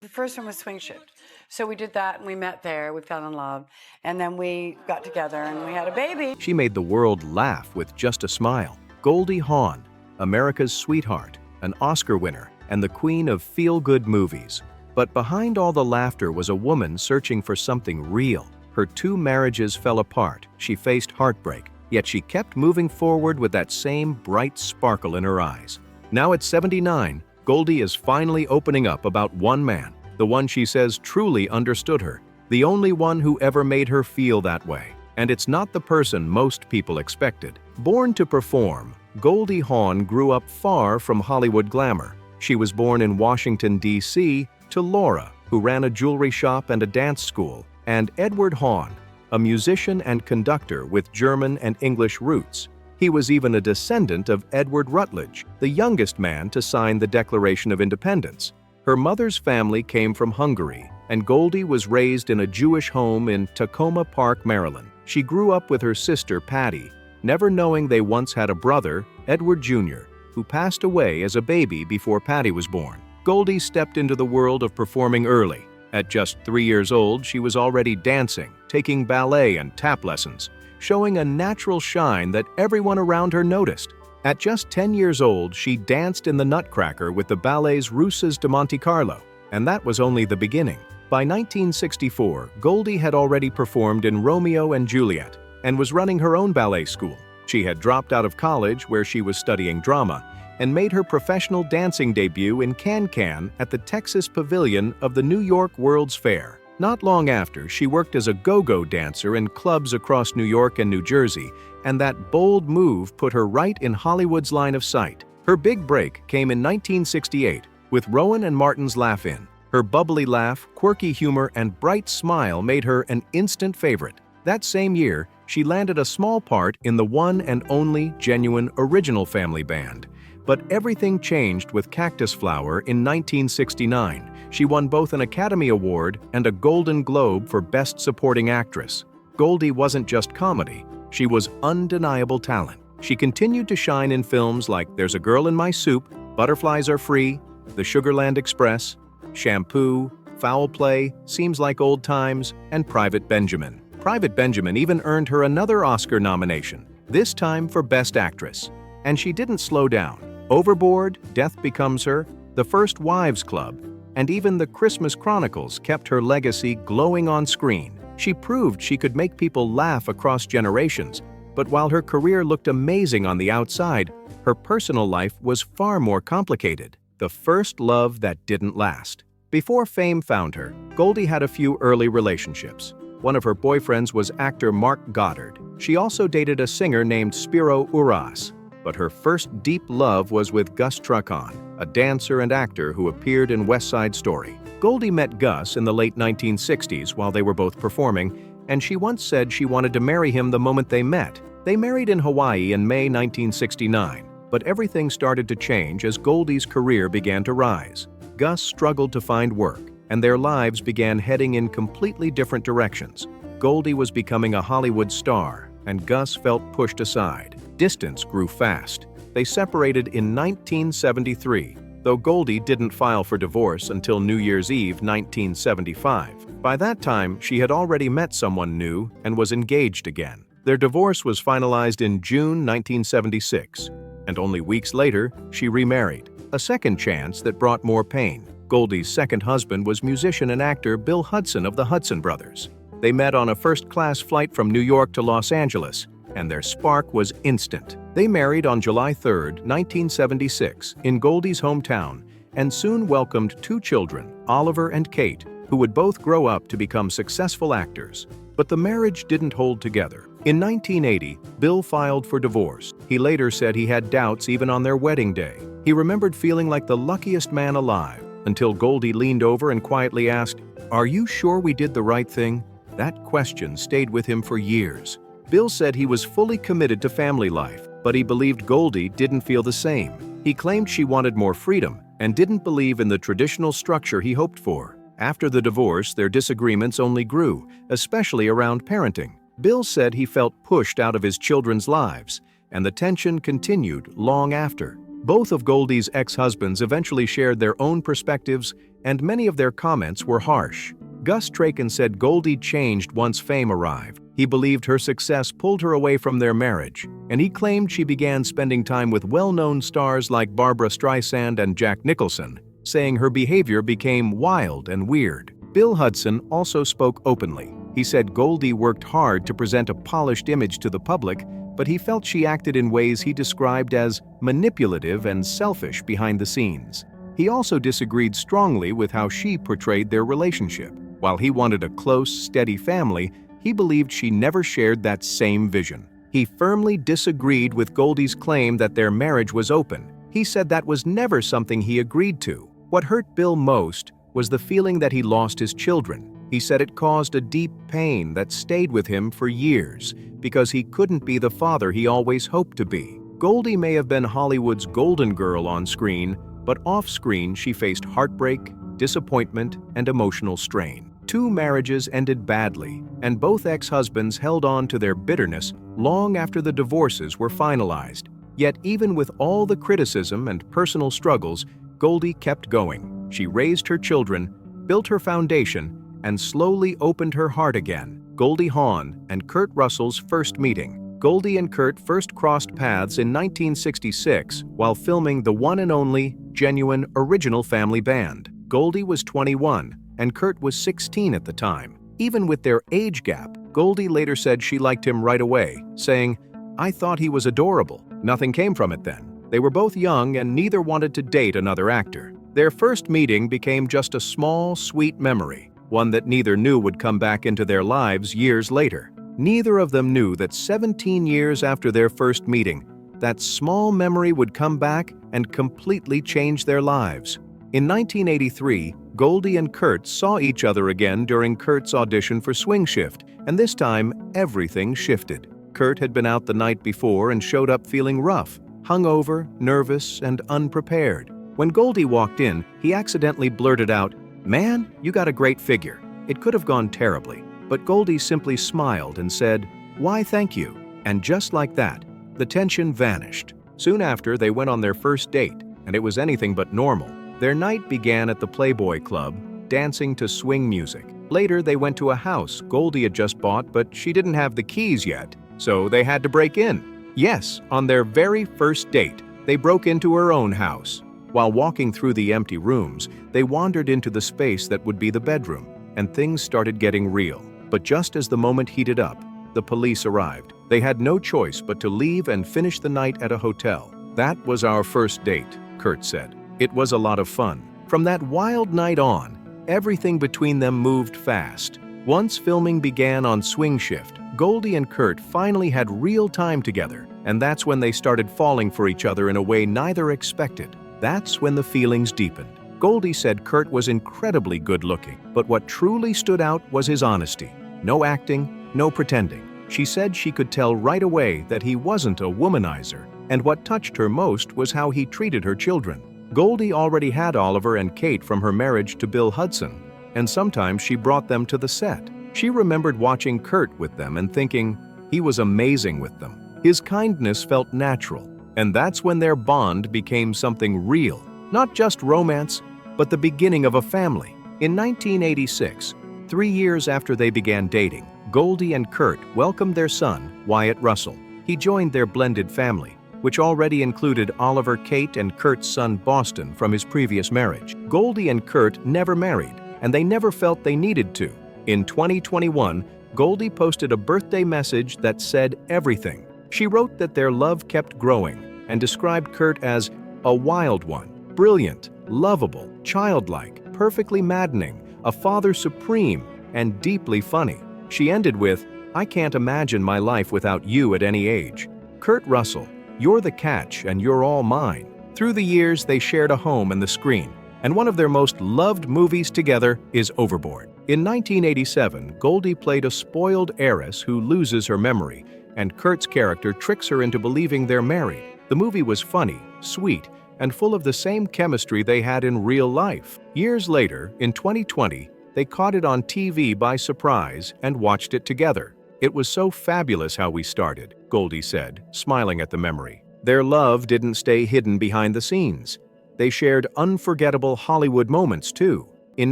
The first one was Swing Shift. So we did that and we met there, we fell in love, and then we got together and we had a baby. She made the world laugh with just a smile. Goldie Hawn, America's sweetheart, an Oscar winner, and the queen of feel-good movies. But behind all the laughter was a woman searching for something real. Her 2 marriages fell apart, she faced heartbreak, yet she kept moving forward with that same bright sparkle in her eyes. Now at 79, Goldie is finally opening up about one man, the one she says truly understood her, the only one who ever made her feel that way. And it's not the person most people expected. Born to perform, Goldie Hawn grew up far from Hollywood glamour. She was born in Washington, D.C., to Laura, who ran a jewelry shop and a dance school, and Edward Hawn, a musician and conductor with German and English roots. He was even a descendant of Edward Rutledge, the youngest man to sign the Declaration of Independence. Her mother's family came from Hungary, and Goldie was raised in a Jewish home in Tacoma Park, Maryland. She grew up with her sister Patty, never knowing they once had a brother, Edward Jr., who passed away as a baby before Patty was born. Goldie stepped into the world of performing early. At just 3 years old, she was already dancing, taking ballet and tap lessons, showing a natural shine that everyone around her noticed. At just 10 years old, she danced in the Nutcracker with the ballet's Russes de Monte Carlo, and that was only the beginning. By 1964, Goldie had already performed in Romeo and Juliet and was running her own ballet school. She had dropped out of college, where she was studying drama, and made her professional dancing debut in Can-Can at the Texas Pavilion of the New York World's Fair. Not long after, she worked as a go-go dancer in clubs across New York and New Jersey, and that bold move put her right in Hollywood's line of sight. Her big break came in 1968 with Rowan and Martin's Laugh-In. Her bubbly laugh, quirky humor, and bright smile made her an instant favorite. That same year, she landed a small part in the one and only genuine original Family Band. But everything changed with Cactus Flower in 1969. She won both an Academy Award and a Golden Globe for Best Supporting Actress. Goldie wasn't just comedy, she was undeniable talent. She continued to shine in films like There's a Girl in My Soup, Butterflies Are Free, The Sugarland Express, Shampoo, Foul Play, Seems Like Old Times, and Private Benjamin. Private Benjamin even earned her another Oscar nomination, this time for Best Actress. And she didn't slow down. Overboard, Death Becomes Her, The First Wives Club, and even The Christmas Chronicles kept her legacy glowing on screen. She proved she could make people laugh across generations, but while her career looked amazing on the outside, her personal life was far more complicated. The first love that didn't last. Before fame found her, Goldie had a few early relationships. One of her boyfriends was actor Mark Goddard. She also dated a singer named Spiro Uras. But her first deep love was with Gus Trucon, a dancer and actor who appeared in West Side Story. Goldie met Gus in the late 1960s while they were both performing, and she once said she wanted to marry him the moment they met. They married in Hawaii in May 1969, but everything started to change as Goldie's career began to rise. Gus struggled to find work, and their lives began heading in completely different directions. Goldie was becoming a Hollywood star, and Gus felt pushed aside. Distance grew fast. They separated in 1973, though Goldie didn't file for divorce until New Year's Eve 1975. By that time, she had already met someone new and was engaged again. Their divorce was finalized in June 1976, and only weeks later, she remarried. A second chance that brought more pain. Goldie's second husband was musician and actor Bill Hudson of the Hudson Brothers. They met on a first-class flight from New York to Los Angeles, and their spark was instant. They married on July 3, 1976, in Goldie's hometown, and soon welcomed 2 children, Oliver and Kate, who would both grow up to become successful actors. But the marriage didn't hold together. In 1980, Bill filed for divorce. He later said he had doubts even on their wedding day. He remembered feeling like the luckiest man alive, until Goldie leaned over and quietly asked, "Are you sure we did the right thing?" That question stayed with him for years. Bill said he was fully committed to family life, but he believed Goldie didn't feel the same. He claimed she wanted more freedom and didn't believe in the traditional structure he hoped for. After the divorce, their disagreements only grew, especially around parenting. Bill said he felt pushed out of his children's lives, and the tension continued long after. Both of Goldie's ex-husbands eventually shared their own perspectives and many of their comments were harsh. Gus Traken said Goldie changed once fame arrived. He believed her success pulled her away from their marriage, and he claimed she began spending time with well-known stars like Barbra Streisand and Jack Nicholson, saying her behavior became wild and weird. Bill Hudson also spoke openly. He said Goldie worked hard to present a polished image to the public, but he felt she acted in ways he described as manipulative and selfish behind the scenes. He also disagreed strongly with how she portrayed their relationship. While he wanted a close, steady family, he believed she never shared that same vision. He firmly disagreed with Goldie's claim that their marriage was open. He said that was never something he agreed to. What hurt Bill most was the feeling that he lost his children. He said it caused a deep pain that stayed with him for years because he couldn't be the father he always hoped to be. Goldie may have been Hollywood's golden girl on screen, but off-screen she faced heartbreak, disappointment, and emotional strain. 2 marriages ended badly, and both ex-husbands held on to their bitterness long after the divorces were finalized. Yet even with all the criticism and personal struggles, Goldie kept going. She raised her children, built her foundation, and slowly opened her heart again. Goldie Hawn and Kurt Russell's first meeting. Goldie and Kurt first crossed paths in 1966 while filming the one and only, genuine, original family band. Goldie was 21, and Kurt was 16 at the time. Even with their age gap, Goldie later said she liked him right away, saying, "I thought he was adorable." Nothing came from it then. They were both young and neither wanted to date another actor. Their first meeting became just a small, sweet memory, one that neither knew would come back into their lives years later. Neither of them knew that 17 years after their first meeting, that small memory would come back and completely change their lives. In 1983, Goldie and Kurt saw each other again during Kurt's audition for Swing Shift, and this time, everything shifted. Kurt had been out the night before and showed up feeling rough, hungover, nervous, and unprepared. When Goldie walked in, he accidentally blurted out, "Man, you got a great figure." It could have gone terribly, but Goldie simply smiled and said, "Why, thank you." And just like that, the tension vanished. Soon after, they went on their first date, and it was anything but normal. Their night began at the Playboy Club, dancing to swing music. Later, they went to a house Goldie had just bought, but she didn't have the keys yet, so they had to break in. Yes, on their very first date, they broke into her own house. While walking through the empty rooms, they wandered into the space that would be the bedroom, and things started getting real. But just as the moment heated up, the police arrived. They had no choice but to leave and finish the night at a hotel. "That was our first date," Kurt said. "It was a lot of fun." From that wild night on, everything between them moved fast. Once filming began on Swing Shift, Goldie and Kurt finally had real time together, and that's when they started falling for each other in a way neither expected. That's when the feelings deepened. Goldie said Kurt was incredibly good-looking, but what truly stood out was his honesty. No acting, no pretending. She said she could tell right away that he wasn't a womanizer, and what touched her most was how he treated her children. Goldie already had Oliver and Kate from her marriage to Bill Hudson, and sometimes she brought them to the set. She remembered watching Kurt with them and thinking, he was amazing with them. His kindness felt natural, and that's when their bond became something real. Not just romance, but the beginning of a family. In 1986, 3 years after they began dating, Goldie and Kurt welcomed their son, Wyatt Russell. He joined their blended family, which already included Oliver, Kate, and Kurt's son Boston from his previous marriage. Goldie and Kurt never married, and they never felt they needed to. In 2021, Goldie posted a birthday message that said everything. She wrote that their love kept growing and described Kurt as a wild one, brilliant, lovable, childlike, perfectly maddening, a father supreme, and deeply funny. She ended with, "I can't imagine my life without you at any age. Kurt Russell, you're the catch and you're all mine." Through the years, they shared a home and the screen, and one of their most loved movies together is Overboard. In 1987, Goldie played a spoiled heiress who loses her memory, and Kurt's character tricks her into believing they're married. The movie was funny, sweet, and full of the same chemistry they had in real life. Years later, in 2020, they caught it on TV by surprise and watched it together. "It was so fabulous how we started," Goldie said, smiling at the memory. Their love didn't stay hidden behind the scenes. They shared unforgettable Hollywood moments too. In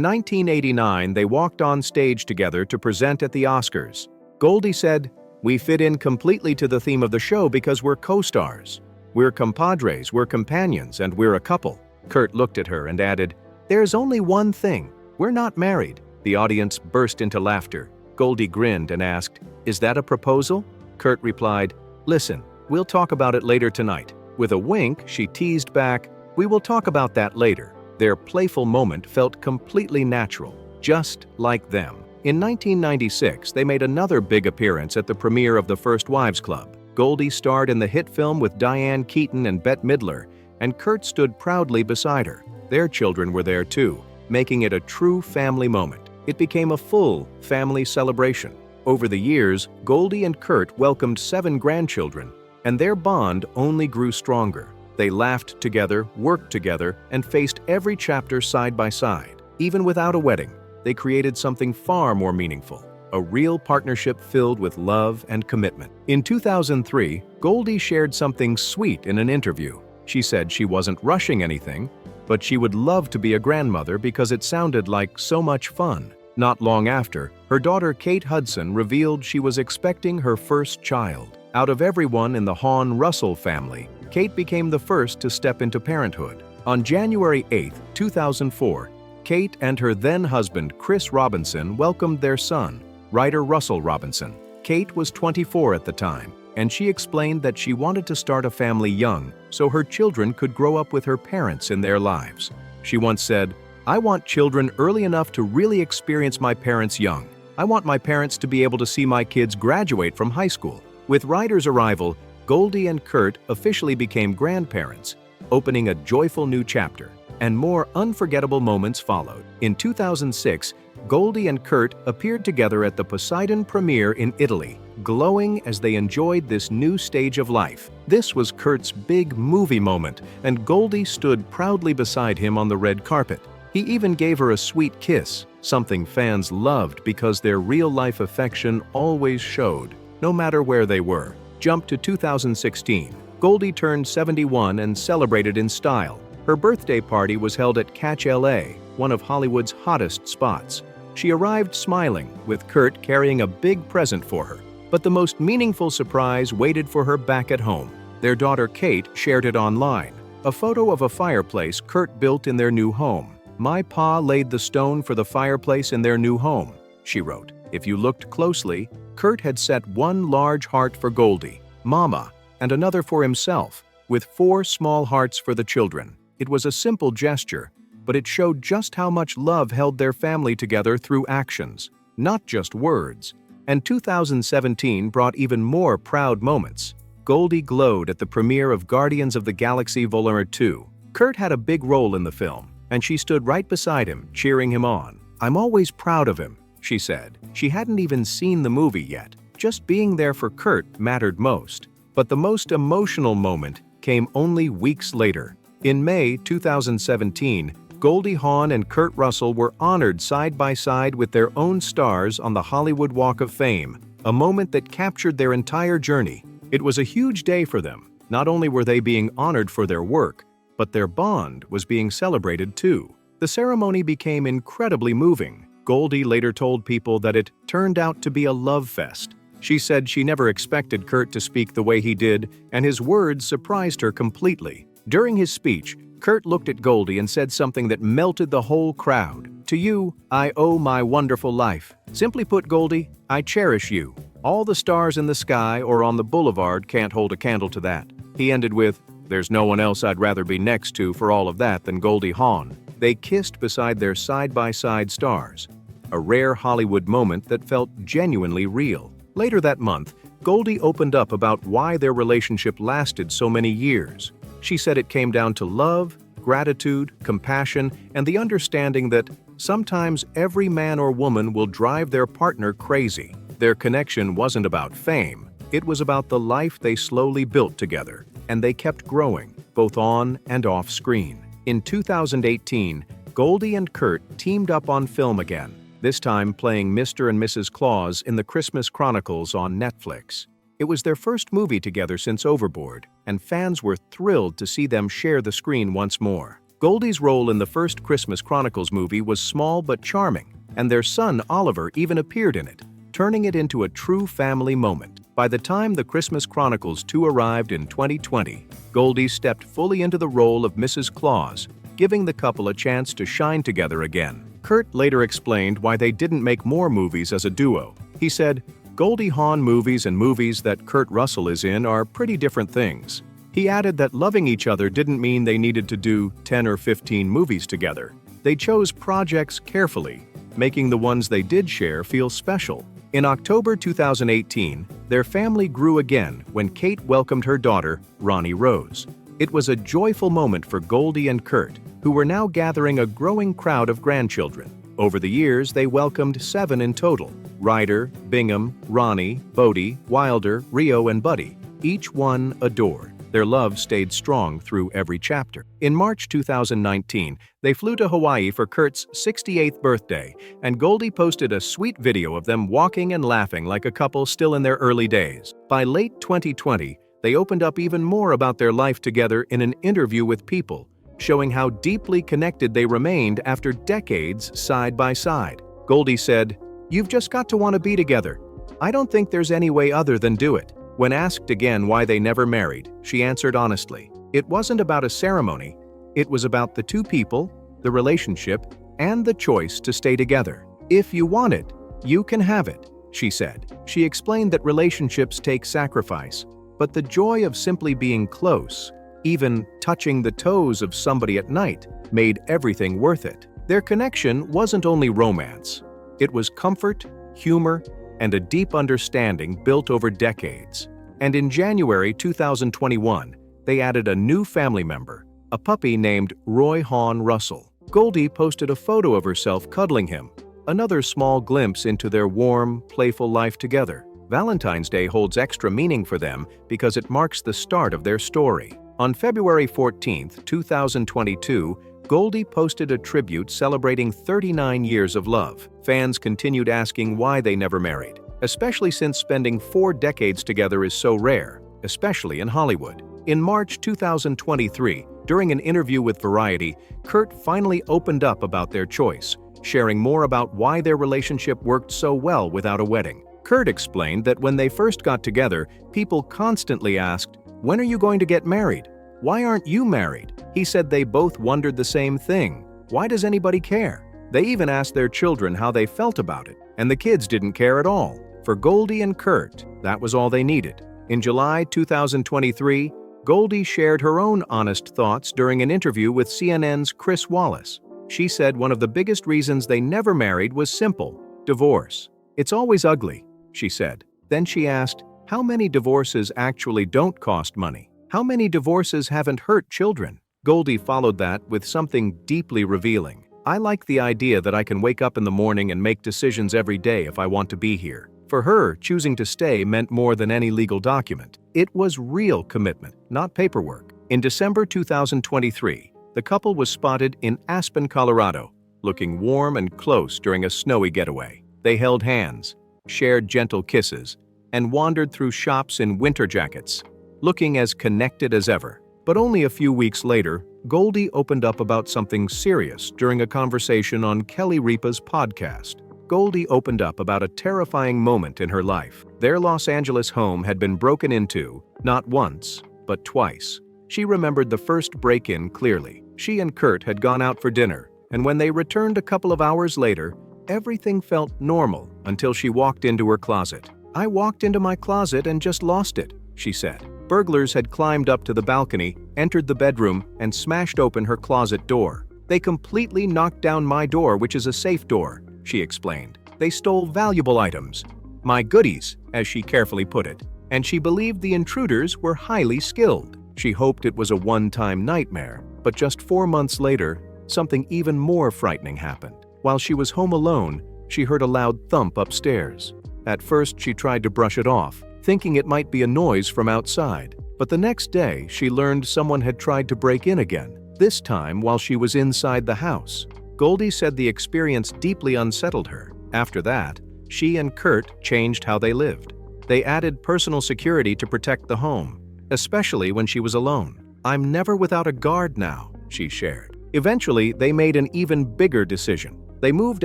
1989, they walked on stage together to present at the Oscars. Goldie said, "We fit in completely to the theme of the show because we're co-stars. We're compadres, we're companions, and we're a couple." Kurt looked at her and added, "There's only one thing. We're not married." The audience burst into laughter. Goldie grinned and asked, "Is that a proposal?" Kurt replied, "Listen, we'll talk about it later tonight." With a wink, she teased back, "We will talk about that later." Their playful moment felt completely natural, just like them. In 1996, they made another big appearance at the premiere of The First Wives Club. Goldie starred in the hit film with Diane Keaton and Bette Midler, and Kurt stood proudly beside her. Their children were there too, making it a true family moment. It became a full family celebration. Over the years, Goldie and Kurt welcomed 7 grandchildren, and their bond only grew stronger. They laughed together, worked together, and faced every chapter side by side. Even without a wedding, they created something far more meaningful, a real partnership filled with love and commitment. In 2003, Goldie shared something sweet in an interview. She said she wasn't rushing anything, but she would love to be a grandmother because it sounded like so much fun. Not long after, her daughter Kate Hudson revealed she was expecting her first child. Out of everyone in the Hawn-Russell family, Kate became the first to step into parenthood. On January 8, 2004, Kate and her then-husband Chris Robinson welcomed their son, Ryder Russell Robinson. Kate was 24 at the time, and she explained that she wanted to start a family young so her children could grow up with her parents in their lives. She once said, "I want children early enough to really experience my parents young. I want my parents to be able to see my kids graduate from high school." With Ryder's arrival, Goldie and Kurt officially became grandparents, opening a joyful new chapter, and more unforgettable moments followed. In 2006, Goldie and Kurt appeared together at the Poseidon premiere in Italy, glowing as they enjoyed this new stage of life. This was Kurt's big movie moment, and Goldie stood proudly beside him on the red carpet. He even gave her a sweet kiss, something fans loved because their real-life affection always showed, no matter where they were. Jump to 2016. Goldie turned 71 and celebrated in style. Her birthday party was held at Catch LA, one of Hollywood's hottest spots. She arrived smiling, with Kurt carrying a big present for her. But the most meaningful surprise waited for her back at home. Their daughter Kate shared it online. A photo of a fireplace Kurt built in their new home. "My pa laid the stone for the fireplace in their new home," she wrote. If you looked closely, Kurt had set one large heart for Goldie, Mama, and another for himself, with 4 small hearts for the children. It was a simple gesture, but it showed just how much love held their family together through actions, not just words. And 2017 brought even more proud moments. Goldie glowed at the premiere of Guardians of the Galaxy Vol. 2. Kurt had a big role in the film, and she stood right beside him, cheering him on. "I'm always proud of him," she said. She hadn't even seen the movie yet. Just being there for Kurt mattered most. But the most emotional moment came only weeks later. In May 2017, Goldie Hawn and Kurt Russell were honored side by side with their own stars on the Hollywood Walk of Fame, a moment that captured their entire journey. It was a huge day for them. Not only were they being honored for their work, but their bond was being celebrated too. The ceremony became incredibly moving. Goldie later told people that it turned out to be a love fest. She said she never expected Kurt to speak the way he did, and his words surprised her completely. During his speech, Kurt looked at Goldie and said something that melted the whole crowd. "To you, I owe my wonderful life. Simply put, Goldie, I cherish you. All the stars in the sky or on the boulevard can't hold a candle to that." He ended with, "There's no one else I'd rather be next to for all of that than Goldie Hawn." They kissed beside their side-by-side stars, a rare Hollywood moment that felt genuinely real. Later that month, Goldie opened up about why their relationship lasted so many years. She said it came down to love, gratitude, compassion, and the understanding that sometimes every man or woman will drive their partner crazy. Their connection wasn't about fame. It was about the life they slowly built together, and they kept growing, both on and off screen. In 2018, Goldie and Kurt teamed up on film again, this time playing Mr. and Mrs. Claus in the Christmas Chronicles on Netflix. It was their first movie together since Overboard, and fans were thrilled to see them share the screen once more. Goldie's role in the first Christmas Chronicles movie was small but charming, and their son Oliver even appeared in it, turning it into a true family moment. By the time the Christmas Chronicles 2 arrived in 2020, Goldie stepped fully into the role of Mrs. Claus, giving the couple a chance to shine together again. Kurt later explained why they didn't make more movies as a duo. He said, "Goldie Hawn movies and movies that Kurt Russell is in are pretty different things." He added that loving each other didn't mean they needed to do 10 or 15 movies together. They chose projects carefully, making the ones they did share feel special. In October 2018, their family grew again when Kate welcomed her daughter, Ronnie Rose. It was a joyful moment for Goldie and Kurt, who were now gathering a growing crowd of grandchildren. Over the years, they welcomed 7 in total: Ryder, Bingham, Ronnie, Bodie, Wilder, Rio, and Buddy. Each one adored. Their love stayed strong through every chapter. In March 2019, they flew to Hawaii for Kurt's 68th birthday, and Goldie posted a sweet video of them walking and laughing like a couple still in their early days. By late 2020, they opened up even more about their life together in an interview with People, showing how deeply connected they remained after decades side by side. Goldie said, "You've just got to want to be together. I don't think there's any way other than do it." When asked again why they never married, she answered honestly, "It wasn't about a ceremony. It was about the two people, the relationship, and the choice to stay together. If you want it, you can have it," she said. She explained that relationships take sacrifice, but the joy of simply being close, even touching the toes of somebody at night, made everything worth it. Their connection wasn't only romance. It was comfort, humor, and a deep understanding built over decades. And in January 2021, they added a new family member, a puppy named Roy Hawn Russell. Goldie posted a photo of herself cuddling him, another small glimpse into their warm, playful life together. Valentine's Day holds extra meaning for them because it marks the start of their story. On February 14, 2022, Goldie posted a tribute celebrating 39 years of love. Fans continued asking why they never married, especially since spending 4 decades together is so rare, especially in Hollywood. In March 2023, during an interview with Variety, Kurt finally opened up about their choice, sharing more about why their relationship worked so well without a wedding. Kurt explained that when they first got together, people constantly asked, "When are you going to get married? Why aren't you married?" He said they both wondered the same thing. Why does anybody care? They even asked their children how they felt about it, and the kids didn't care at all. For Goldie and Kurt, that was all they needed. In July 2023, Goldie shared her own honest thoughts during an interview with CNN's Chris Wallace. She said one of the biggest reasons they never married was simple: divorce. "It's always ugly," she said. Then she asked, how many divorces actually don't cost money? How many divorces haven't hurt children? Goldie followed that with something deeply revealing. "I like the idea that I can wake up in the morning and make decisions every day if I want to be here." For her, choosing to stay meant more than any legal document. It was real commitment, not paperwork. In December 2023, the couple was spotted in Aspen, Colorado, looking warm and close during a snowy getaway. They held hands, shared gentle kisses, and wandered through shops in winter jackets, looking as connected as ever. But only a few weeks later, Goldie opened up about something serious during a conversation on Kelly Ripa's podcast. Goldie opened up about a terrifying moment in her life. Their Los Angeles home had been broken into, not once, but twice. She remembered the first break-in clearly. She and Kurt had gone out for dinner, and when they returned a couple of hours later, everything felt normal until she walked into her closet. "I walked into my closet and just lost it," she said. Burglars had climbed up to the balcony, entered the bedroom, and smashed open her closet door. "They completely knocked down my door, which is a safe door," she explained. "They stole valuable items, my goodies," as she carefully put it, and she believed the intruders were highly skilled. She hoped it was a one-time nightmare, but just 4 months later, something even more frightening happened. While she was home alone, she heard a loud thump upstairs. At first, she tried to brush it off, thinking it might be a noise from outside. But the next day, she learned someone had tried to break in again, this time while she was inside the house. Goldie said the experience deeply unsettled her. After that, she and Kurt changed how they lived. They added personal security to protect the home, especially when she was alone. "I'm never without a guard now," she shared. Eventually, they made an even bigger decision. They moved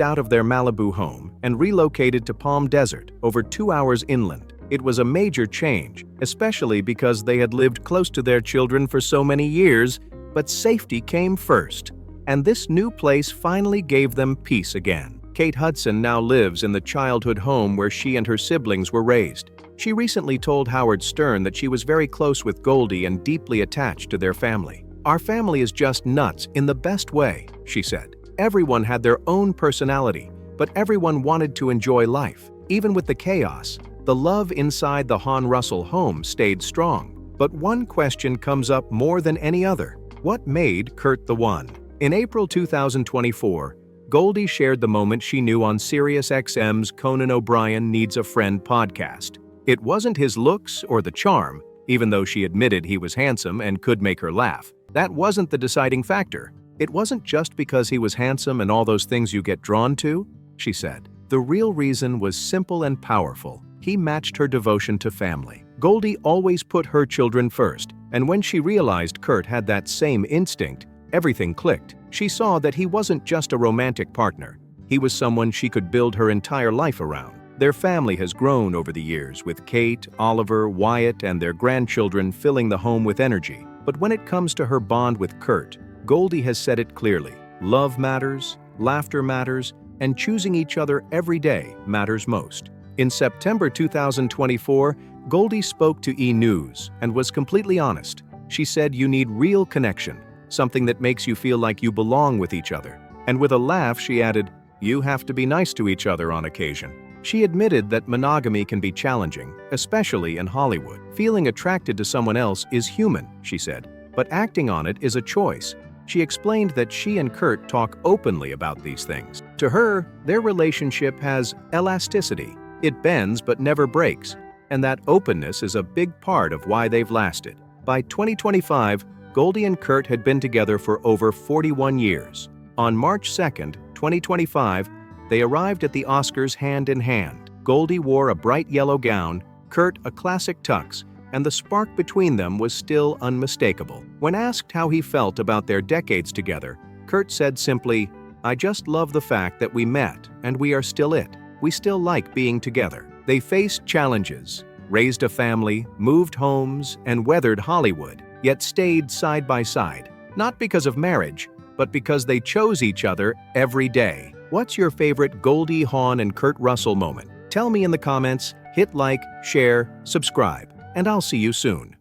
out of their Malibu home and relocated to Palm Desert, over 2 hours inland. It was a major change, especially because they had lived close to their children for so many years, but safety came first. And this new place finally gave them peace again. Kate Hudson now lives in the childhood home where she and her siblings were raised. She recently told Howard Stern that she was very close with Goldie and deeply attached to their family. "Our family is just nuts in the best way," she said. "Everyone had their own personality, but everyone wanted to enjoy life. Even with the chaos, the love inside the Hawn Russell home stayed strong." But one question comes up more than any other. What made Kurt the one? In April 2024, Goldie shared the moment she knew on SiriusXM's Conan O'Brien Needs a Friend podcast. It wasn't his looks or the charm, even though she admitted he was handsome and could make her laugh. That wasn't the deciding factor. It wasn't just because he was handsome and all those things you get drawn to, she said. The real reason was simple and powerful. He matched her devotion to family. Goldie always put her children first, and when she realized Kurt had that same instinct, everything clicked. She saw that he wasn't just a romantic partner. He was someone she could build her entire life around. Their family has grown over the years, with Kate, Oliver, Wyatt, and their grandchildren filling the home with energy. But when it comes to her bond with Kurt, Goldie has said it clearly. Love matters, laughter matters, and choosing each other every day matters most. In September 2024, Goldie spoke to E! News and was completely honest. She said you need real connection, something that makes you feel like you belong with each other. And with a laugh, she added, "You have to be nice to each other on occasion." She admitted that monogamy can be challenging, especially in Hollywood. Feeling attracted to someone else is human, she said, but acting on it is a choice. She explained that she and Kurt talk openly about these things. To her, their relationship has elasticity. It bends but never breaks, and that openness is a big part of why they've lasted. By 2025, Goldie and Kurt had been together for over 41 years. On March 2nd, 2025, they arrived at the Oscars hand in hand. Goldie wore a bright yellow gown, Kurt a classic tux, and the spark between them was still unmistakable. When asked how he felt about their decades together, Kurt said simply, "I just love the fact that we met, and we are still it. We still like being together." They faced challenges, raised a family, moved homes, and weathered Hollywood, yet stayed side by side. Not because of marriage, but because they chose each other every day. What's your favorite Goldie Hawn and Kurt Russell moment? Tell me in the comments, hit like, share, subscribe, and I'll see you soon.